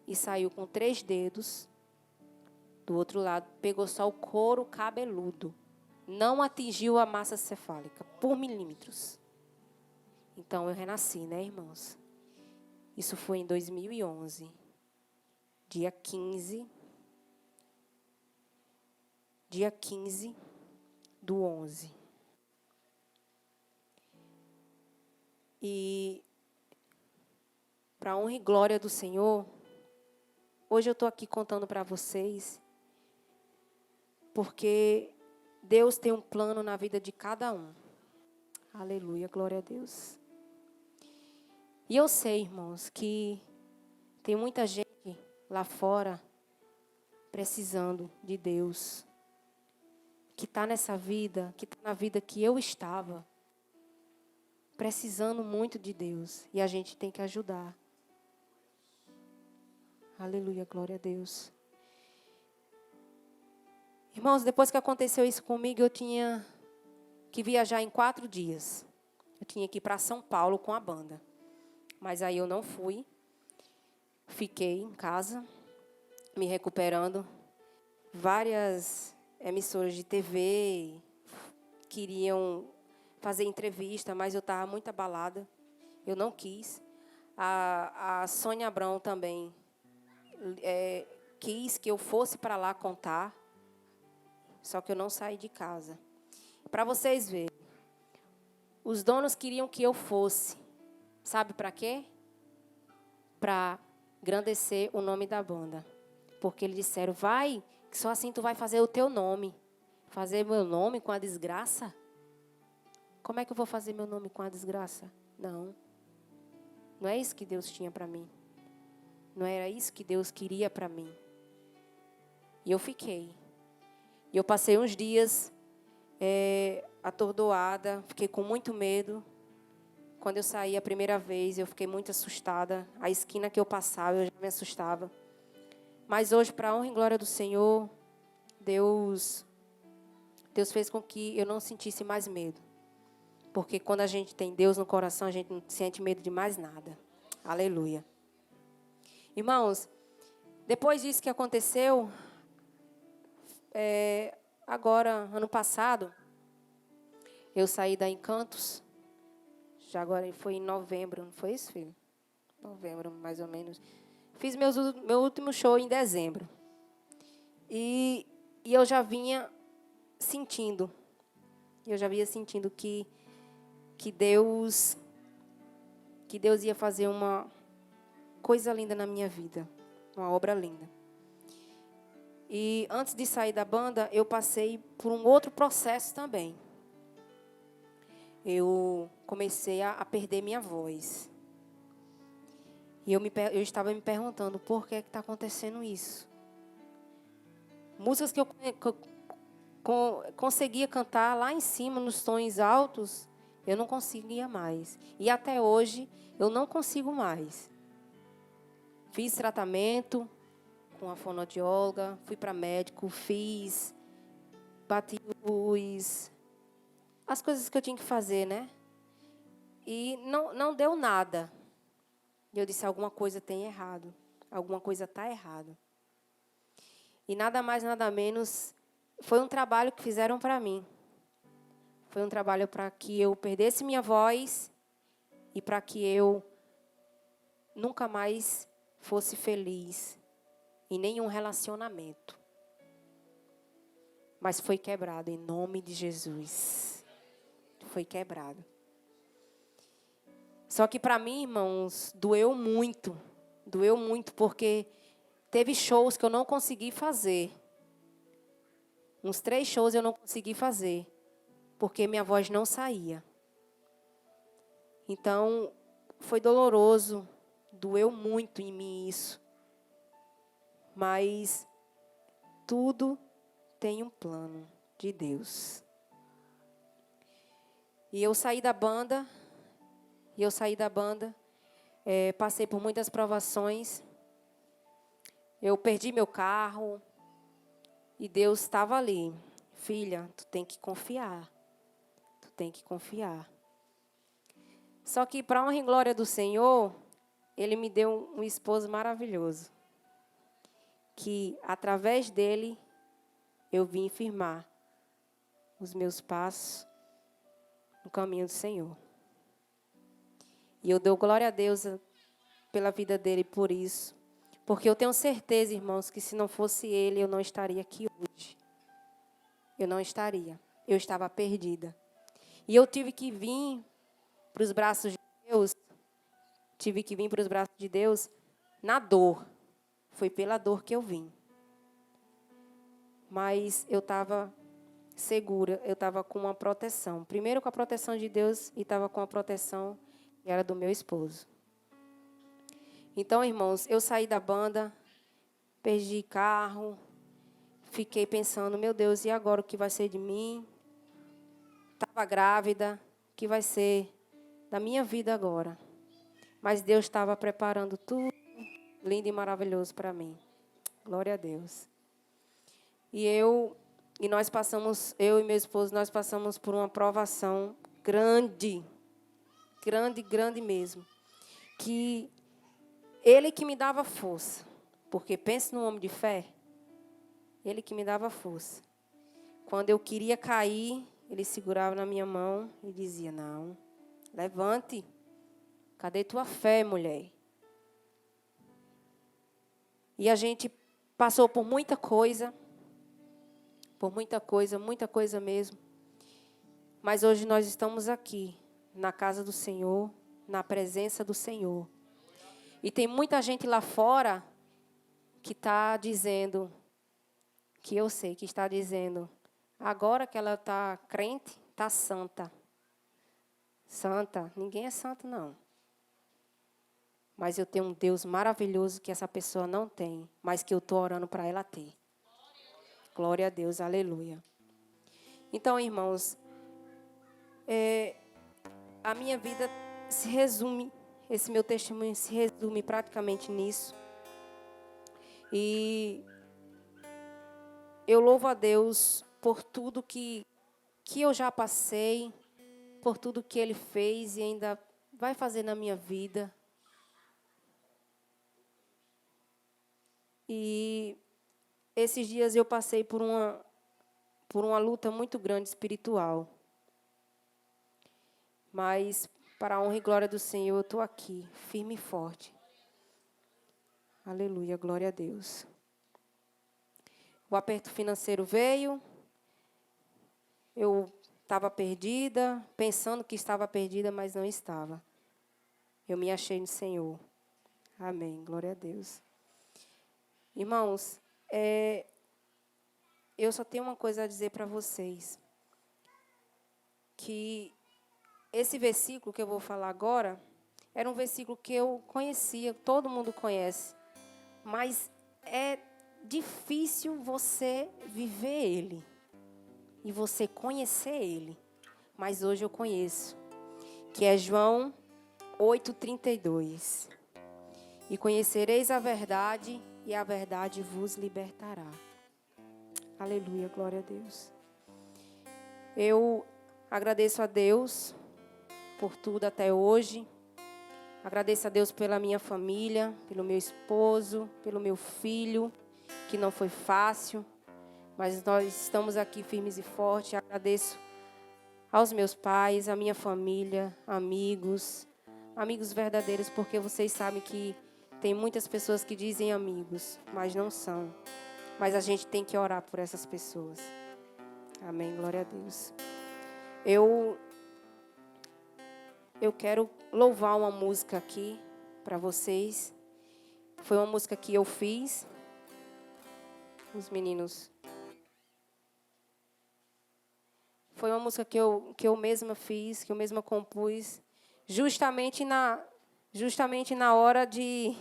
e saiu com 3 dedos. Do outro lado, pegou só o couro cabeludo. Não atingiu a massa cefálica, por milímetros. Então, eu renasci, né, irmãos? Isso foi em 2011. Dia 15 do 11. E, para a honra e glória do Senhor, hoje eu estou aqui contando para vocês, porque Deus tem um plano na vida de cada um. Aleluia, glória a Deus. E eu sei, irmãos, que tem muita gente lá fora precisando de Deus, que está nessa vida, que está na vida que eu estava, precisando muito de Deus, e a gente tem que ajudar. Aleluia, glória a Deus. Irmãos, depois que aconteceu isso comigo, eu tinha que viajar em 4 dias. Eu tinha que ir para São Paulo com a banda. Mas aí eu não fui. Fiquei em casa, me recuperando. Várias emissoras de TV queriam fazer entrevista, mas eu estava muito abalada. Eu não quis. A Sônia Abrão também quis que eu fosse para lá contar, só que eu não saí de casa. Para vocês verem, os donos queriam que eu fosse. Sabe para quê? Para engrandecer o nome da banda. Porque eles disseram: vai, que só assim tu vai fazer o teu nome. Fazer meu nome com a desgraça? Como é que eu vou fazer meu nome com a desgraça? Não. Não é isso que Deus tinha para mim. Não era isso que Deus queria para mim. E eu fiquei. E eu passei uns dias atordoada, fiquei com muito medo. Quando eu saí a primeira vez, eu fiquei muito assustada. A esquina que eu passava, eu já me assustava. Mas hoje, para a honra e glória do Senhor, Deus fez com que eu não sentisse mais medo. Porque quando a gente tem Deus no coração, a gente não sente medo de mais nada. Aleluia. Irmãos, depois disso que aconteceu, agora, ano passado, eu saí da Encantos, já agora foi em novembro, não foi isso, filho? Novembro, mais ou menos. Fiz meu último show em dezembro. E eu já vinha sentindo, que Deus ia fazer uma coisa linda na minha vida, uma obra linda. E antes de sair da banda, eu passei por um outro processo também. Eu comecei a perder minha voz. E eu estava me perguntando, por que está acontecendo isso? Músicas que eu conseguia cantar lá em cima, nos tons altos, eu não conseguia mais. E até hoje, eu não consigo mais. Fiz tratamento com a fonoaudióloga, fui para médico, bati luz, as coisas que eu tinha que fazer, né? E não deu nada. E eu disse, alguma coisa tem errado. Alguma coisa está errada. E nada mais, nada menos, foi um trabalho que fizeram para mim. Foi um trabalho para que eu perdesse minha voz e para que eu nunca mais fosse feliz em nenhum relacionamento. Mas foi quebrado em nome de Jesus. Foi quebrado. Só que para mim, irmãos, doeu muito. Doeu muito porque teve shows que eu não consegui fazer. Uns 3 shows eu não consegui fazer. Porque minha voz não saía. Então, foi doloroso. Doeu muito em mim isso. Mas tudo tem um plano de Deus. E eu saí da banda. Passei por muitas provações. Eu perdi meu carro. E Deus estava ali. Filha, tu tem que confiar. Tu tem que confiar. Só que, para a honra e glória do Senhor, Ele me deu um esposo maravilhoso. Que, através dele, eu vim firmar os meus passos no caminho do Senhor. E eu dou glória a Deus pela vida dele por isso. Porque eu tenho certeza, irmãos, que se não fosse ele, eu não estaria aqui hoje. Eu não estaria. Eu estava perdida. E eu tive que vir para os braços de Deus. Tive que vir para os braços de Deus na dor. Foi pela dor que eu vim. Mas eu estava segura. Eu estava com uma proteção. Primeiro com a proteção de Deus e estava com a proteção que era do meu esposo. Então, irmãos, eu saí da banda, perdi carro, fiquei pensando, meu Deus, e agora o que vai ser de mim? Estava grávida, o que vai ser da minha vida agora? Mas Deus estava preparando tudo lindo e maravilhoso para mim. Glória a Deus. Eu e meu esposo, nós passamos por uma provação grande, grande, grande mesmo. Que Ele que me dava força. Porque pense num homem de fé. Ele que me dava força. Quando eu queria cair, ele segurava na minha mão e dizia, não, levante. Cadê tua fé, mulher? E a gente passou por muita coisa mesmo. Mas hoje nós estamos aqui, na casa do Senhor, na presença do Senhor. E tem muita gente lá fora que está dizendo, que eu sei que está dizendo, agora que ela está crente, está santa. Santa, ninguém é santo não. Mas eu tenho um Deus maravilhoso que essa pessoa não tem, mas que eu estou orando para ela ter. Glória a Deus, aleluia. Então, irmãos, a minha vida se resume, esse meu testemunho se resume praticamente nisso. E eu louvo a Deus por tudo que eu já passei, por tudo que Ele fez e ainda vai fazer na minha vida. E esses dias eu passei por uma luta muito grande espiritual. Mas, para a honra e glória do Senhor, eu estou aqui, firme e forte. Aleluia, glória a Deus. O aperto financeiro veio. Eu estava perdida, pensando que estava perdida, mas não estava. Eu me achei no Senhor. Amém, glória a Deus. Irmãos, eu só tenho uma coisa a dizer para vocês. Que esse versículo que eu vou falar agora, era um versículo que eu conhecia, todo mundo conhece. Mas é difícil você viver ele. E você conhecer ele. Mas hoje eu conheço. Que é João 8,32. E conhecereis a verdade, e a verdade vos libertará. Aleluia, glória a Deus. Eu agradeço a Deus por tudo até hoje. Agradeço a Deus pela minha família, pelo meu esposo, pelo meu filho, que não foi fácil, mas nós estamos aqui firmes e fortes. Agradeço aos meus pais, à minha família, amigos verdadeiros, porque vocês sabem que tem muitas pessoas que dizem amigos, mas não são. Mas a gente tem que orar por essas pessoas. Amém, glória a Deus. Eu quero louvar uma música aqui para vocês. Foi uma música que eu fiz. Os meninos. Foi uma música que eu mesma fiz, que eu mesma compus, justamente na hora de...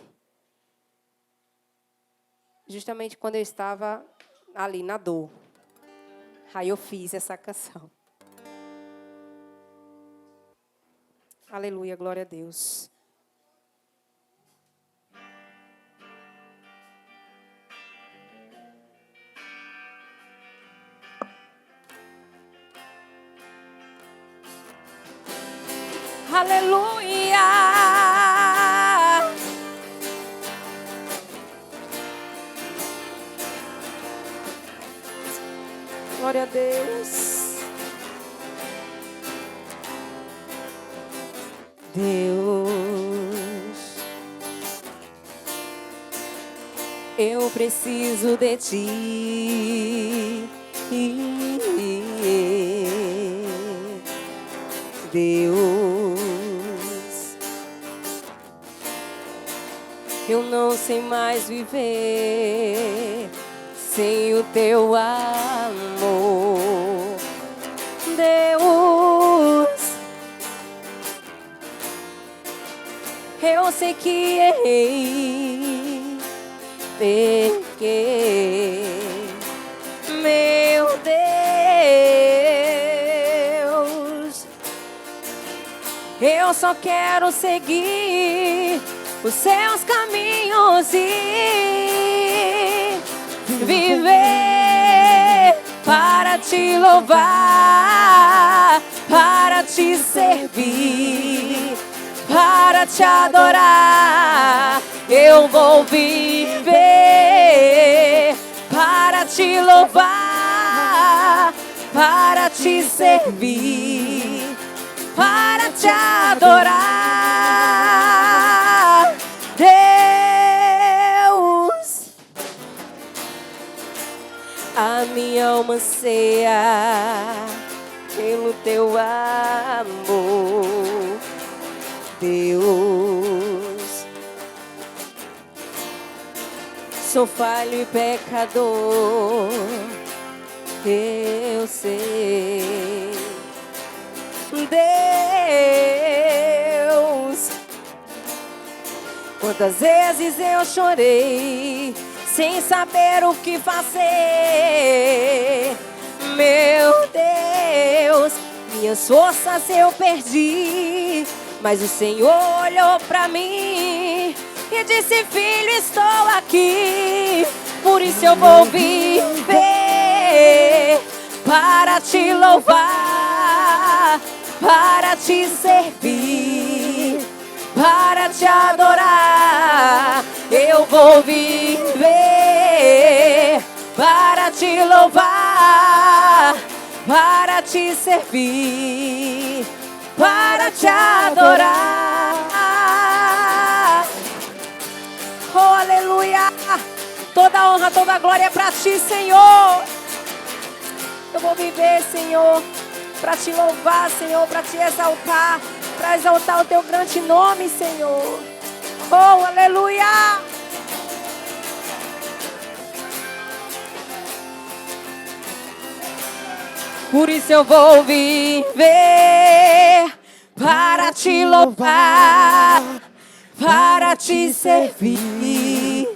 Justamente quando eu estava ali na dor. Aí eu fiz essa canção. Aleluia, glória a Deus. Aleluia. Glória a Deus. Deus, eu preciso de ti. Deus, eu não sei mais viver sem o teu amor. Deus, eu sei que errei, pequei, meu Deus. Eu só quero seguir os seus caminhos e viver para te louvar, para te servir, para te adorar. Eu vou viver para te louvar, para te servir, para te adorar. Deus, a minha alma anseia pelo teu amor. Deus, sou falho e pecador, eu sei. Deus, quantas vezes eu chorei sem saber o que fazer. Meu Deus, minhas forças eu perdi, mas o Senhor olhou pra mim e disse: filho, estou aqui. Por isso eu vou viver para te louvar, para te servir, para te adorar. Eu vou viver para te louvar, para te servir, para para te adorar. Oh, aleluia. Toda honra, toda glória é para ti, Senhor. Eu vou viver, Senhor, para te louvar, Senhor, para te exaltar, para exaltar o teu grande nome, Senhor. Oh, aleluia. Por isso eu vou viver para te louvar, para te servir,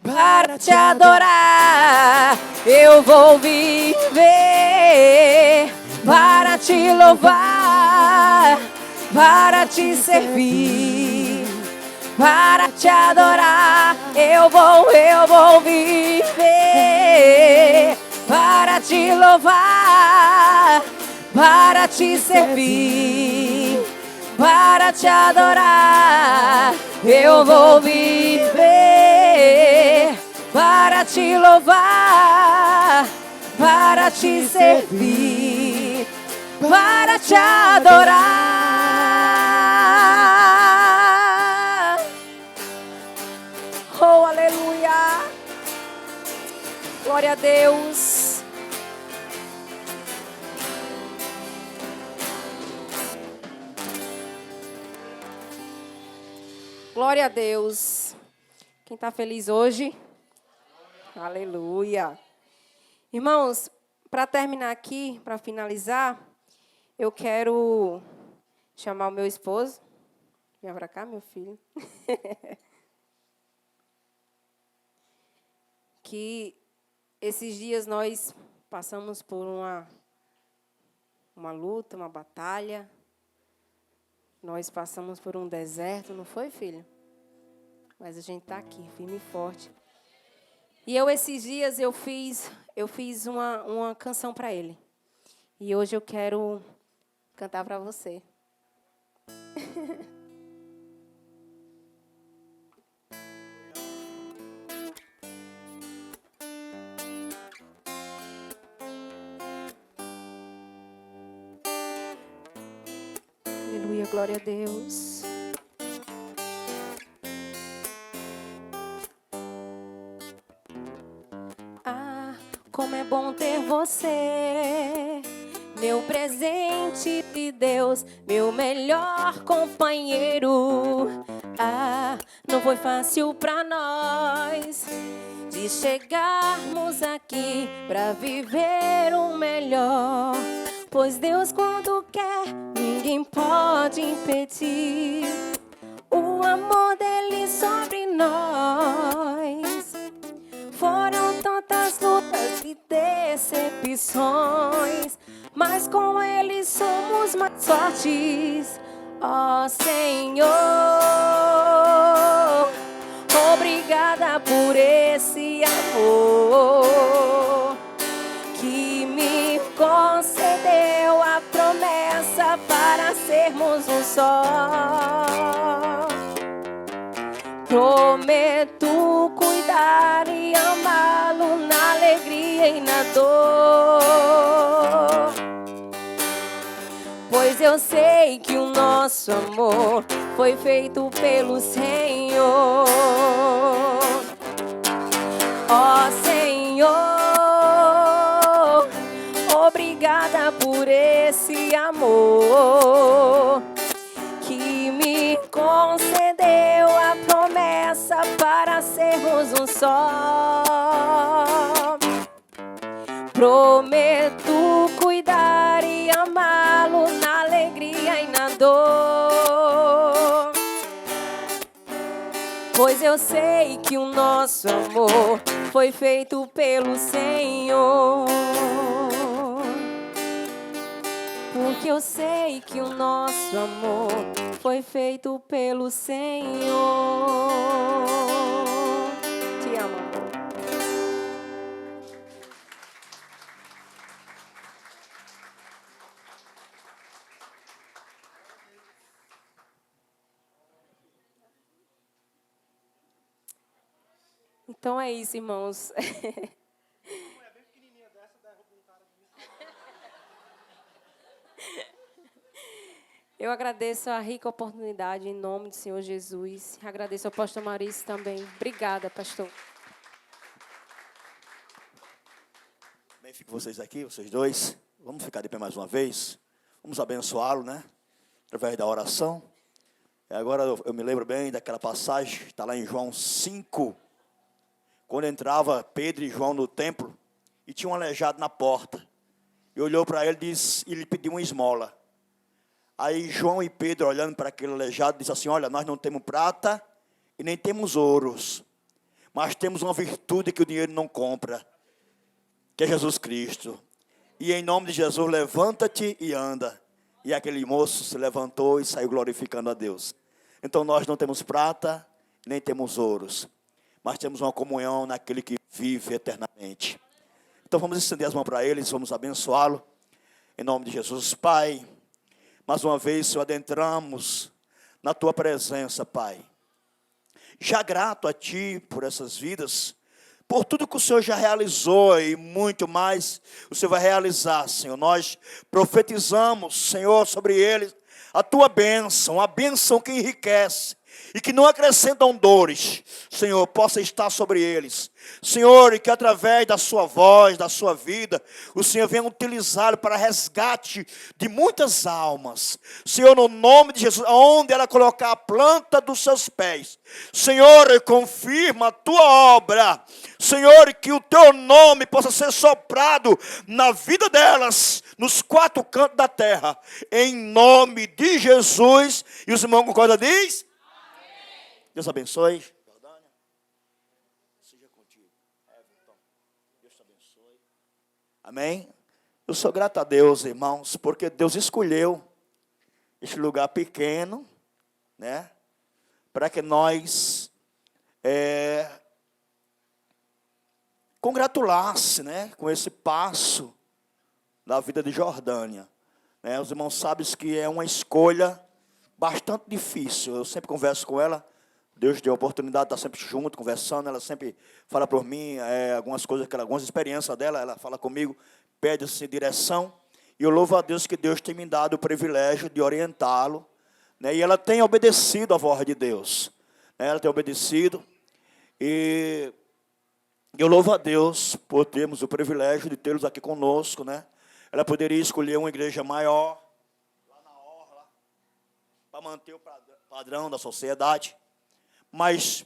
para te adorar. Eu vou viver para te louvar, para te servir, para te adorar. Eu vou viver para te louvar, para te servir, para te adorar. Eu vou viver para te louvar, para te servir, para te adorar. Oh, aleluia. Glória a Deus. Glória a Deus. Quem está feliz hoje? Aleluia. Irmãos, para terminar aqui, para finalizar, eu quero chamar o meu esposo. Vem para cá, meu filho. Que esses dias nós passamos por uma luta, uma batalha. Nós passamos por um deserto, não foi, filho? Mas a gente está aqui, firme e forte. E esses dias, eu fiz uma canção para ele. E hoje eu quero cantar para você. Aleluia, glória a Deus. Ah, como é bom ter você, meu presente de Deus, meu melhor companheiro. Ah, não foi fácil pra nós de chegarmos aqui pra viver o melhor. Pois Deus, quando quer, ninguém pode impedir o amor dele sobre nós. Foram tantas lutas e decepções, mas com ele somos mais fortes. Ó Senhor, obrigada por esse amor que me concedeu a promessa para sermos um só. Prometo cuidar e amá-lo na alegria e na dor. Pois eu sei que o nosso amor foi feito pelo Senhor. Ó Senhor, obrigada por esse amor que me concedeu a promessa para sermos um só. Prometo cuidar e amá-lo na alegria e na dor. Pois eu sei que o nosso amor foi feito pelo Senhor. Porque eu sei que o nosso amor foi feito pelo Senhor. Te amo, amor. Então é isso, irmãos. Eu agradeço a rica oportunidade em nome do Senhor Jesus. Agradeço ao pastor Maurício também. Obrigada, pastor. Bem, fico vocês aqui, vocês dois. Vamos ficar de pé mais uma vez. Vamos abençoá-lo, né? Através da oração. E agora eu me lembro bem daquela passagem, está lá em João 5. Quando entrava Pedro e João no templo, e tinha um aleijado na porta. E olhou para ele e lhe pediu uma esmola. Aí João e Pedro, olhando para aquele aleijado, disse assim: olha, nós não temos prata e nem temos ouros, mas temos uma virtude que o dinheiro não compra, que é Jesus Cristo. E em nome de Jesus, levanta-te e anda. E aquele moço se levantou e saiu glorificando a Deus. Então nós não temos prata, nem temos ouros, mas temos uma comunhão naquele que vive eternamente. Então vamos estender as mãos para eles, vamos abençoá-lo. Em nome de Jesus, Pai, mais uma vez, Senhor, adentramos na Tua presença, Pai. Já grato a Ti por essas vidas, por tudo que o Senhor já realizou e muito mais o Senhor vai realizar, Senhor. Nós profetizamos, Senhor, sobre eles a Tua bênção, a bênção que enriquece e que não acrescentam dores, Senhor, possa estar sobre eles. Senhor, e que através da sua voz, da sua vida, o Senhor venha utilizá-lo para resgate de muitas almas. Senhor, no nome de Jesus, onde ela colocar a planta dos seus pés, Senhor, confirma a tua obra. Senhor, que o teu nome possa ser soprado na vida delas, nos quatro cantos da terra, em nome de Jesus. E os irmãos concordam, diz? Amém. Deus abençoe. Amém? Eu sou grato a Deus, irmãos, porque Deus escolheu este lugar pequeno, né? Para que nós congratulasse, né? Com esse passo da vida de Jordânia. Né? Os irmãos sabem que é uma escolha bastante difícil. Eu sempre converso com ela. Deus deu a oportunidade de estar sempre junto, conversando. Ela sempre fala por mim algumas coisas, algumas experiências dela. Ela fala comigo, pede-se direção. E eu louvo a Deus que Deus tem me dado o privilégio de orientá-lo. Né? E ela tem obedecido a voz de Deus. Né? Ela tem obedecido. E eu louvo a Deus por termos o privilégio de tê-los aqui conosco. Né? Ela poderia escolher uma igreja maior, lá na orla, para manter o padrão da sociedade. Mas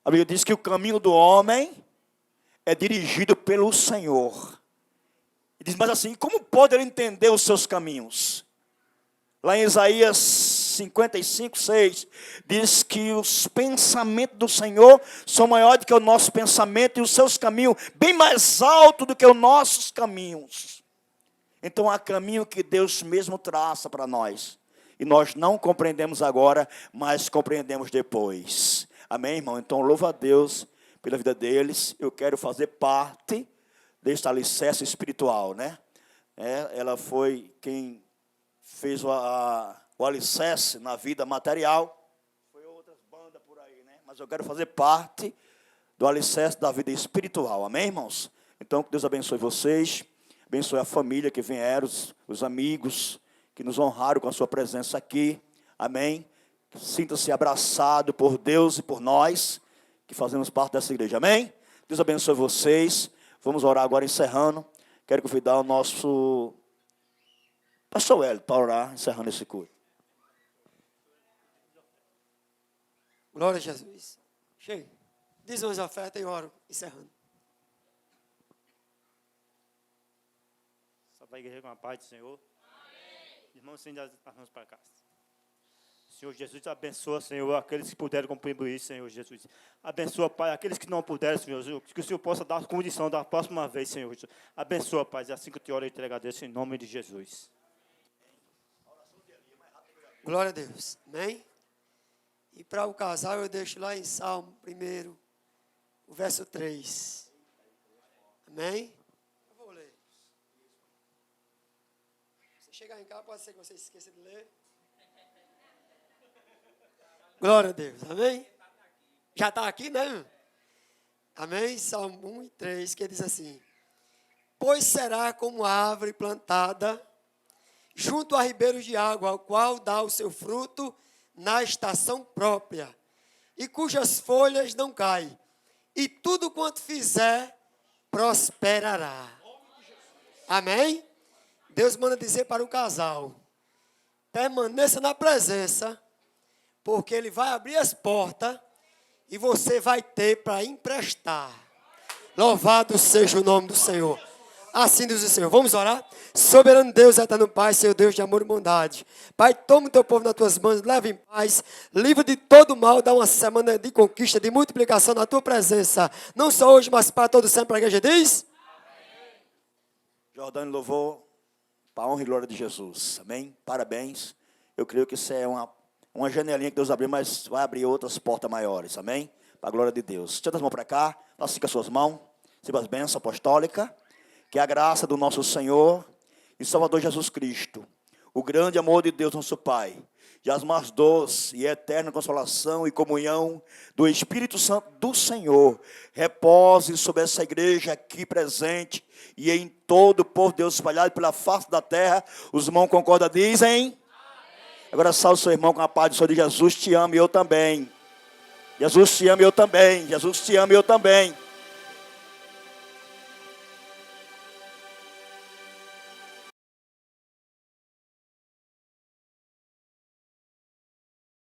a Bíblia diz que o caminho do homem é dirigido pelo Senhor. E diz, mas assim, como pode ele entender os seus caminhos? Lá em Isaías 55, 6, diz que os pensamentos do Senhor são maiores do que o nosso pensamento e os seus caminhos bem mais altos do que os nossos caminhos. Então há caminho que Deus mesmo traça para nós. E nós não compreendemos agora, mas compreendemos depois. Amém, irmão? Então, louvo a Deus pela vida deles. Eu quero fazer parte deste alicerce espiritual, né? Ela foi quem fez o alicerce na vida material. Foi outras bandas por aí, né? Mas eu quero fazer parte do alicerce da vida espiritual. Amém, irmãos? Então, que Deus abençoe vocês. Abençoe a família que vieram, os amigos que nos honraram com a sua presença aqui. Amém? Sinta-se abraçado por Deus e por nós, que fazemos parte dessa igreja. Amém? Deus abençoe vocês. Vamos orar agora encerrando. Quero convidar o nosso pastor Hélio para orar, encerrando esse culto. Glória a Jesus. Chega. Diz umas ofertas e oro, encerrando. Só para a igreja com a paz do Senhor. Irmãos, estende as mãos para cá. Senhor Jesus, abençoa, Senhor, aqueles que puderam contribuir, Senhor Jesus. Abençoa, Pai, aqueles que não puderam, Senhor Jesus, que o Senhor possa dar condição da próxima vez, Senhor Jesus. Abençoa, Pai, é assim que eu te oro e entrego a Deus, em nome de Jesus. Glória a Deus. Amém? E para o casal eu deixo lá em Salmo 1, o verso 3. Amém? Eu vou ler. Se chegar em casa, pode ser que você esqueça de ler. Glória a Deus. Amém? Já está aqui, né? Amém? Salmo 1 e 3, que diz assim: pois será como árvore plantada junto a ribeiros de água, ao qual dá o seu fruto na estação própria, e cujas folhas não caem, e tudo quanto fizer prosperará. Amém? Deus manda dizer para o casal: permaneça na presença, porque Ele vai abrir as portas e você vai ter para emprestar. Louvado seja o nome do Senhor. Assim diz o Senhor. Vamos orar? Soberano Deus, eterno Pai, Senhor Deus de amor e bondade. Pai, toma o teu povo nas tuas mãos, leva em paz, livra de todo mal, dá uma semana de conquista, de multiplicação na tua presença. Não só hoje, mas para todo sempre. A igreja diz? Jordânia louvou para a honra e glória de Jesus. Amém? Parabéns. Eu creio que isso é uma janelinha que Deus abriu, mas vai abrir outras portas maiores. Amém? Para a glória de Deus. Estenda as mãos para cá. Faça com as suas mãos. Receba as bênçãos apostólicas. Que a graça do nosso Senhor e Salvador Jesus Cristo, o grande amor de Deus nosso Pai, e as mais doces e eterna consolação e comunhão do Espírito Santo do Senhor, repose sobre essa igreja aqui presente e em todo o povo de Deus espalhado pela face da terra. Os irmãos concordam, dizem? Amém. Agora salve seu irmão com a paz do Senhor de Jesus, te amo e eu também. Jesus te ama e eu também. Jesus te ama e eu também.